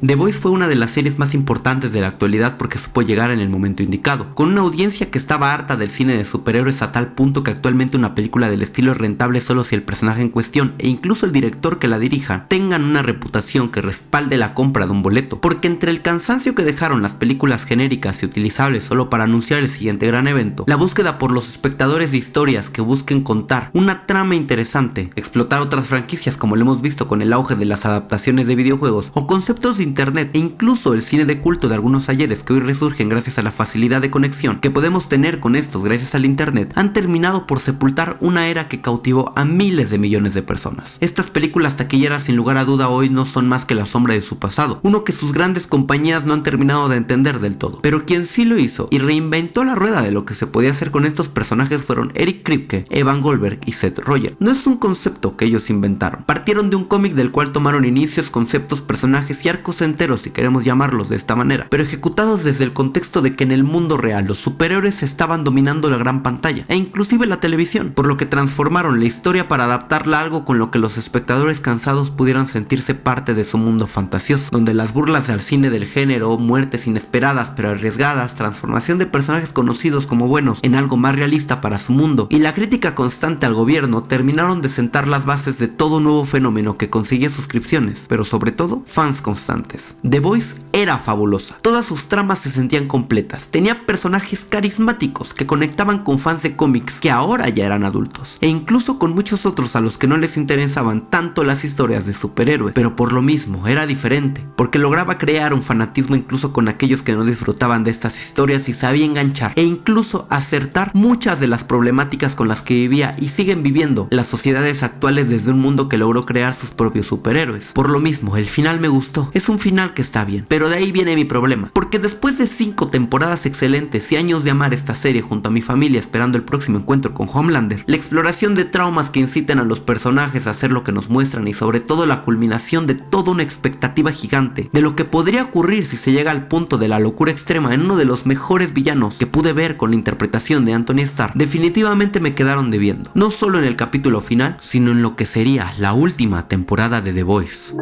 The Boys fue una de las series más importantes de la actualidad porque supo llegar en el momento indicado, con una audiencia que estaba harta del cine de superhéroes a tal punto que actualmente una película del estilo es rentable solo si el personaje en cuestión e incluso el director que la dirija tengan una reputación que respalde la compra de un boleto, porque entre el cansancio que dejaron las películas genéricas y utilizables solo para anunciar el siguiente gran evento, la búsqueda por los espectadores de historias que busquen contar una trama interesante, explotar otras franquicias como lo hemos visto con el auge de las adaptaciones de videojuegos o conceptos de internet e incluso el cine de culto de algunos ayeres que hoy resurgen gracias a la facilidad de conexión que podemos tener con estos gracias al internet, han terminado por sepultar una era que cautivó a miles de millones de personas. Estas películas taquilleras sin lugar a duda hoy no son más que la sombra de su pasado, uno que sus grandes compañías no han terminado de entender del todo, pero quien sí lo hizo y reinventó la rueda de lo que se podía hacer con estos personajes fueron Eric Kripke, Evan Goldberg y Seth Rogen. No es un concepto que ellos inventaron, partieron de un cómic del cual tomaron inicios, conceptos, personajes y arcos enteros, si queremos llamarlos de esta manera, pero ejecutados desde el contexto de que en el mundo real los superhéroes estaban dominando la gran pantalla e inclusive la televisión, por lo que transformaron la historia para adaptarla a algo con lo que los espectadores cansados pudieran sentirse parte de su mundo fantasioso, donde las burlas al cine del género, muertes inesperadas pero arriesgadas, transformación de personajes conocidos como buenos en algo más realista para su mundo y la crítica constante al gobierno terminaron de sentar las bases de todo un nuevo fenómeno que conseguía suscripciones, pero sobre todo fans constantes. The Boys era fabulosa, todas sus tramas se sentían completas, tenía personajes carismáticos que conectaban con fans de cómics que ahora ya eran adultos, e incluso con muchos otros a los que no les interesaban tanto las historias de superhéroes, pero por lo mismo era diferente, porque lograba crear un fanatismo incluso con aquellos que no disfrutaban de estas historias y sabía enganchar e incluso acertar muchas de las problemáticas con las que vivía y siguen viviendo las sociedades actuales desde un mundo que logró crear sus propios superhéroes. Por lo mismo, el final me gustó, es un final que está bien, pero de ahí viene mi problema, porque después de 5 temporadas excelentes y años de amar esta serie junto a mi familia esperando el próximo encuentro con Homelander, la exploración de traumas que inciten a los personajes a hacer lo que nos muestran y sobre todo la culminación de toda una expectativa gigante de lo que podría ocurrir si se llega al punto de la locura extrema en uno de los mejores villanos que pude ver con la interpretación de Anthony Starr, definitivamente me quedaron debiendo, no solo en el capítulo final, sino en lo que sería la última temporada de The Boys.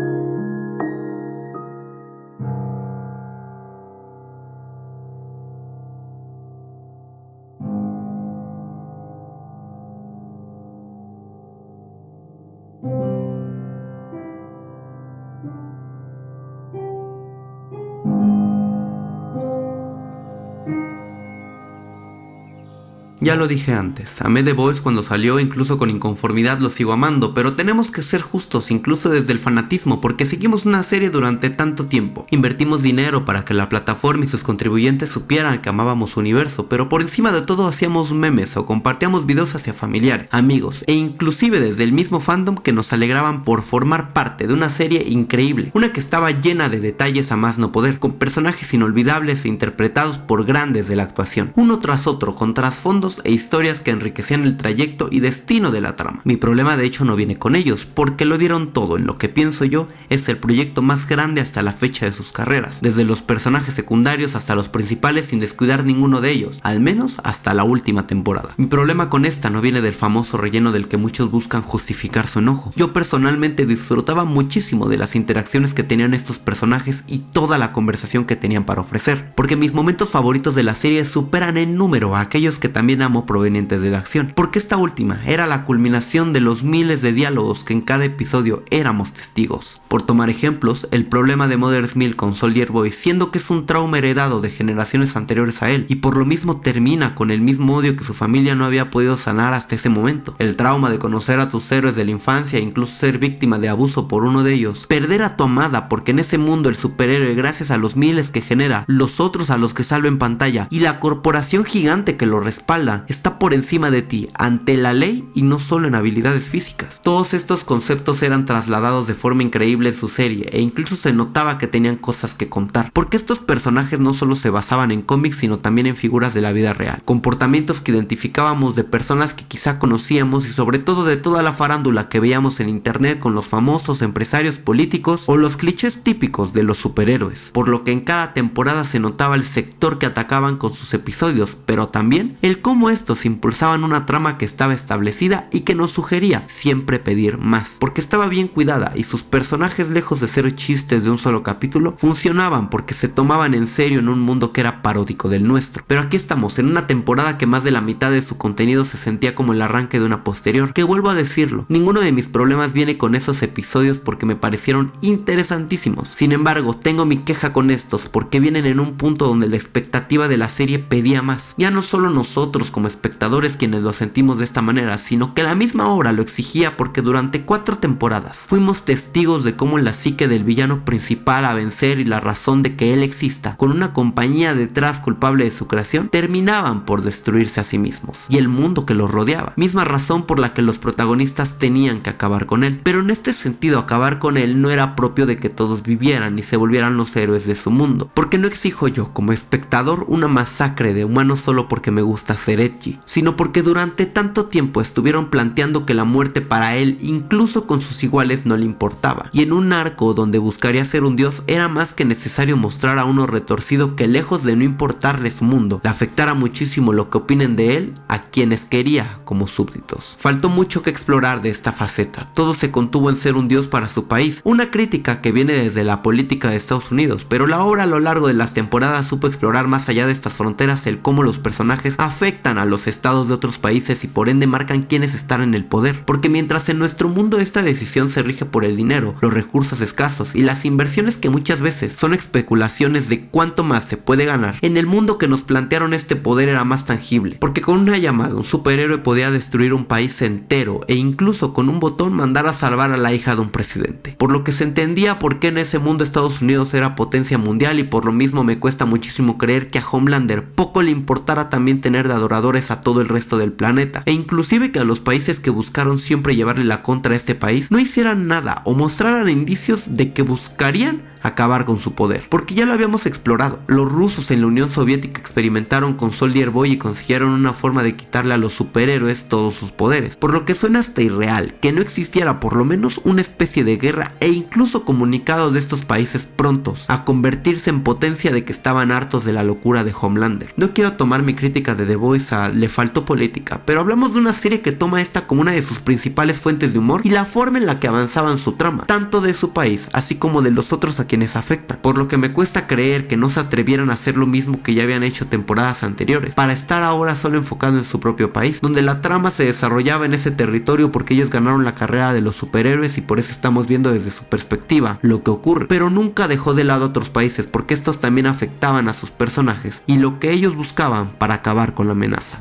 Ya lo dije antes, amé The Boys cuando salió, incluso con inconformidad lo sigo amando, pero tenemos que ser justos incluso desde el fanatismo porque seguimos una serie durante tanto tiempo. Invertimos dinero para que la plataforma y sus contribuyentes supieran que amábamos su universo, pero por encima de todo hacíamos memes o compartíamos videos hacia familiares, amigos e inclusive desde el mismo fandom que nos alegraban por formar parte de una serie increíble, una que estaba llena de detalles a más no poder, con personajes inolvidables e interpretados por grandes de la actuación, uno tras otro con trasfondos e historias que enriquecían el trayecto y destino de la trama. Mi problema de hecho no viene con ellos, porque lo dieron todo en lo que pienso yo es el proyecto más grande hasta la fecha de sus carreras, desde los personajes secundarios hasta los principales sin descuidar ninguno de ellos, al menos hasta la última temporada. Mi problema con esta no viene del famoso relleno del que muchos buscan justificar su enojo. Yo personalmente disfrutaba muchísimo de las interacciones que tenían estos personajes y toda la conversación que tenían para ofrecer, porque mis momentos favoritos de la serie superan en número a aquellos que también amo provenientes de la acción, porque esta última era la culminación de los miles de diálogos que en cada episodio éramos testigos. Por tomar ejemplos, el problema de Mother's Milk con Soldier Boy, siendo que es un trauma heredado de generaciones anteriores a él, y por lo mismo termina con el mismo odio que su familia no había podido sanar hasta ese momento. El trauma de conocer a tus héroes de la infancia e incluso ser víctima de abuso por uno de ellos, perder a tu amada porque en ese mundo el superhéroe, gracias a los miles que genera, los otros a los que salva en pantalla y la corporación gigante que lo respalda, está por encima de ti ante la ley y no solo en habilidades físicas. Todos estos conceptos eran trasladados de forma increíble en su serie e incluso se notaba que tenían cosas que contar, porque estos personajes no solo se basaban en cómics sino también en figuras de la vida real, comportamientos que identificábamos de personas que quizá conocíamos y sobre todo de toda la farándula que veíamos en internet con los famosos empresarios políticos o los clichés típicos de los superhéroes, por lo que en cada temporada se notaba el sector que atacaban con sus episodios, pero también el cómo cómo estos impulsaban una trama que estaba establecida y que nos sugería siempre pedir más, porque estaba bien cuidada y sus personajes, lejos de ser chistes de un solo capítulo, funcionaban porque se tomaban en serio en un mundo que era paródico del nuestro. Pero aquí estamos en una temporada que más de la mitad de su contenido se sentía como el arranque de una posterior, que vuelvo a decirlo, ninguno de mis problemas viene con esos episodios porque me parecieron interesantísimos. Sin embargo, tengo mi queja con estos porque vienen en un punto donde la expectativa de la serie pedía más. Ya no solo nosotros como espectadores quienes lo sentimos de esta manera, sino que la misma obra lo exigía, porque durante 4 temporadas fuimos testigos de cómo la psique del villano principal a vencer y la razón de que él exista, con una compañía detrás culpable de su creación, terminaban por destruirse a sí mismos y el mundo que los rodeaba, misma razón por la que los protagonistas tenían que acabar con él. Pero en este sentido, acabar con él no era propio de que todos vivieran y se volvieran los héroes de su mundo, porque no exijo yo como espectador una masacre de humanos solo porque me gusta ser edgy, sino porque durante tanto tiempo estuvieron planteando que la muerte para él, incluso con sus iguales, no le importaba, y en un arco donde buscaría ser un dios era más que necesario mostrar a uno retorcido que, lejos de no importarle su mundo, le afectara muchísimo lo que opinen de él a quienes quería como súbditos. Faltó mucho que explorar de esta faceta, todo se contuvo en ser un dios para su país, una crítica que viene desde la política de Estados Unidos, pero la obra a lo largo de las temporadas supo explorar más allá de estas fronteras el cómo los personajes afectan a los estados de otros países y por ende marcan quiénes están en el poder, porque mientras en nuestro mundo esta decisión se rige por el dinero, los recursos escasos y las inversiones que muchas veces son especulaciones de cuánto más se puede ganar, en el mundo que nos plantearon este poder era más tangible, porque con una llamada un superhéroe podía destruir un país entero e incluso con un botón mandar a salvar a la hija de un presidente, por lo que se entendía por qué en ese mundo Estados Unidos era potencia mundial, y por lo mismo me cuesta muchísimo creer que a Homelander poco le importara también tener de adoradores a todo el resto del planeta, e inclusive que a los países que buscaron siempre llevarle la contra a este país no hicieran nada o mostraran indicios de que buscarían acabar con su poder, porque ya lo habíamos explorado. Los rusos en la Unión Soviética experimentaron con Soldier Boy y consiguieron una forma de quitarle a los superhéroes todos sus poderes, por lo que suena hasta irreal que no existiera por lo menos una especie de guerra e incluso comunicado de estos países prontos a convertirse en potencia de que estaban hartos de la locura de Homelander. No quiero tomar mi crítica de The Voice a le faltó política, pero hablamos de una serie que toma esta como una de sus principales fuentes de humor y la forma en la que avanzaban su trama, tanto de su país así como de los otros a quienes afectan, por lo que me cuesta creer que no se atrevieran a hacer lo mismo que ya habían hecho temporadas anteriores, para estar ahora solo enfocado en su propio país, donde la trama se desarrollaba en ese territorio porque ellos ganaron la carrera de los superhéroes y por eso estamos viendo desde su perspectiva lo que ocurre, pero nunca dejó de lado a otros países porque estos también afectaban a sus personajes y lo que ellos buscaban para acabar con la amenaza.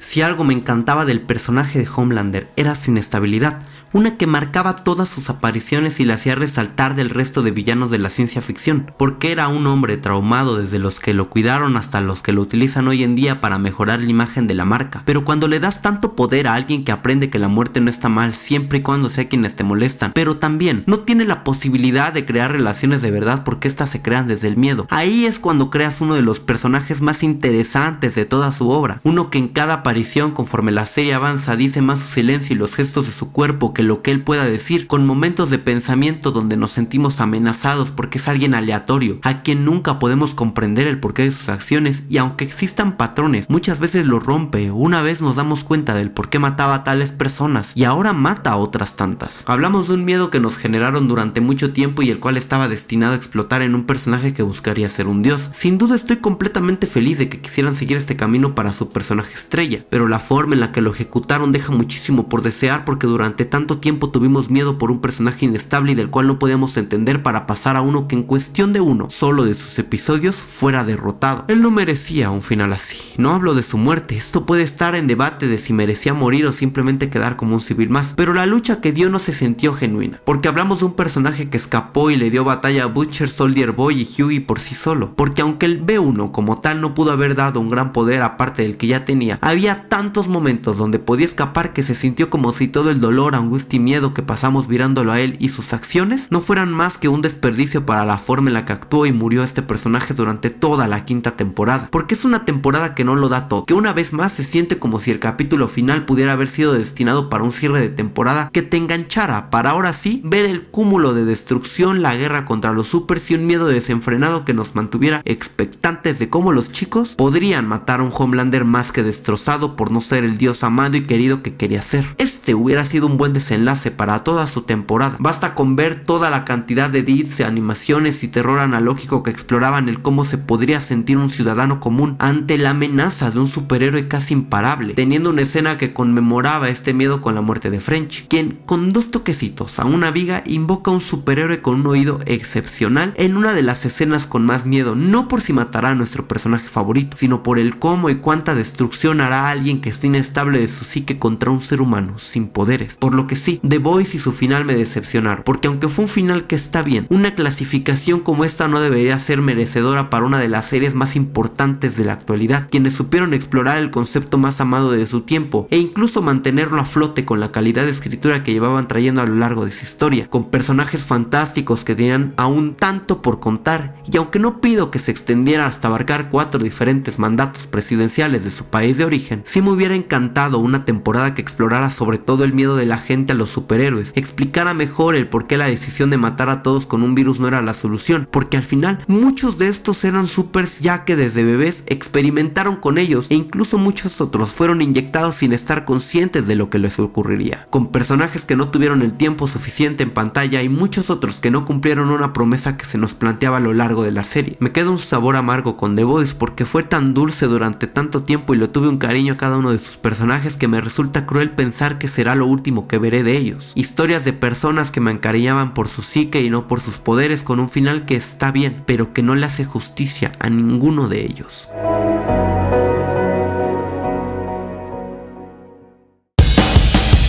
Si algo me encantaba del personaje de Homelander era su inestabilidad, una que marcaba todas sus apariciones y le hacía resaltar del resto de villanos de la ciencia ficción, porque era un hombre traumado desde los que lo cuidaron hasta los que lo utilizan hoy en día para mejorar la imagen de la marca. Pero cuando le das tanto poder a alguien que aprende que la muerte no está mal siempre y cuando sea quienes te molestan, pero también no tiene la posibilidad de crear relaciones de verdad porque estas se crean desde el miedo, ahí es cuando creas uno de los personajes más interesantes de toda su obra, uno que en cada aparición conforme la serie avanza dice más su silencio y los gestos de su cuerpo que lo que él pueda decir, con momentos de pensamiento donde nos sentimos amenazados porque es alguien aleatorio, a quien nunca podemos comprender el porqué de sus acciones, y aunque existan patrones, muchas veces los rompe. Una vez nos damos cuenta del por qué mataba a tales personas y ahora mata a otras tantas. Hablamos de un miedo que nos generaron durante mucho tiempo y el cual estaba destinado a explotar en un personaje que buscaría ser un dios. Sin duda estoy completamente feliz de que quisieran seguir este camino para su personaje estrella, pero la forma en la que lo ejecutaron deja muchísimo por desear, porque durante tanto tiempo tuvimos miedo por un personaje inestable y del cual no podíamos entender, para pasar a uno que en cuestión de uno solo de sus episodios fuera derrotado. Él no merecía un final así. No hablo de su muerte, esto puede estar en debate de si merecía morir o simplemente quedar como un civil más, pero la lucha que dio no se sintió genuina, porque hablamos de un personaje que escapó y le dio batalla a Butcher, Soldier Boy y Hughie por sí solo, porque aunque el B1 como tal no pudo haber dado un gran poder aparte del que ya tenía, había había tantos momentos donde podía escapar que se sintió como si todo el dolor, angustia y miedo que pasamos mirándolo a él y sus acciones no fueran más que un desperdicio para la forma en la que actuó y murió este personaje durante toda la quinta temporada. Porque es una temporada que no lo da todo, que una vez más se siente como si el capítulo final pudiera haber sido destinado para un cierre de temporada que te enganchara para ahora sí ver el cúmulo de destrucción, la guerra contra los supers y un miedo desenfrenado que nos mantuviera expectantes de cómo los chicos podrían matar a un Homelander más que destrozado por no ser el dios amado y querido que quería ser. Este hubiera sido un buen desenlace para toda su temporada. Basta con ver toda la cantidad de edits, animaciones y terror analógico que exploraban el cómo se podría sentir un ciudadano común ante la amenaza de un superhéroe casi imparable, teniendo una escena que conmemoraba este miedo con la muerte de French, quien con 2 toquecitos a una viga invoca a un superhéroe con un oído excepcional en una de las escenas con más miedo, no por si matará a nuestro personaje favorito, sino por el cómo y cuánta destrucción hará a alguien que esté inestable de su psique contra un ser humano sin poderes. Por lo que sí, The Boys y su final me decepcionaron, porque aunque fue un final que está bien, una clasificación como esta no debería ser merecedora para una de las series más importantes de la actualidad, quienes supieron explorar el concepto más amado de su tiempo e incluso mantenerlo a flote con la calidad de escritura que llevaban trayendo a lo largo de su historia, con personajes fantásticos que tenían aún tanto por contar. Y aunque no pido que se extendiera hasta abarcar 4 diferentes mandatos presidenciales de su país de origen, sí me hubiera encantado una temporada que explorara sobre todo el miedo de la gente a los superhéroes, explicara mejor el por qué la decisión de matar a todos con un virus no era la solución, porque al final muchos de estos eran supers ya que desde bebés experimentaron con ellos e incluso muchos otros fueron inyectados sin estar conscientes de lo que les ocurriría, con personajes que no tuvieron el tiempo suficiente en pantalla y muchos otros que no cumplieron una promesa que se nos planteaba a lo largo de la serie. Me queda un sabor amargo con The Boys porque fue tan dulce durante tanto tiempo y le tuve un cariño a cada uno de sus personajes que me resulta cruel pensar que será lo último que veré de ellos. Historias de personas que me encariñaban por su psique y no por sus poderes, con un final que está bien, pero que no le hace justicia a ninguno de ellos.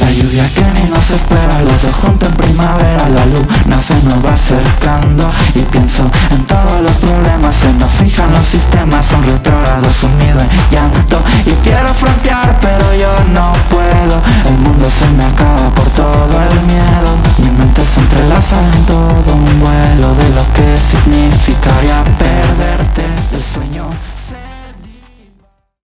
La lluvia que ni nos espera, los dos juntos en primavera. La luna se nos va acercando y pienso en todos los problemas. Se nos fijan los sistemas, son retrógrados, sumido en llanto. Y quiero frontear pero yo no puedo, el mundo se me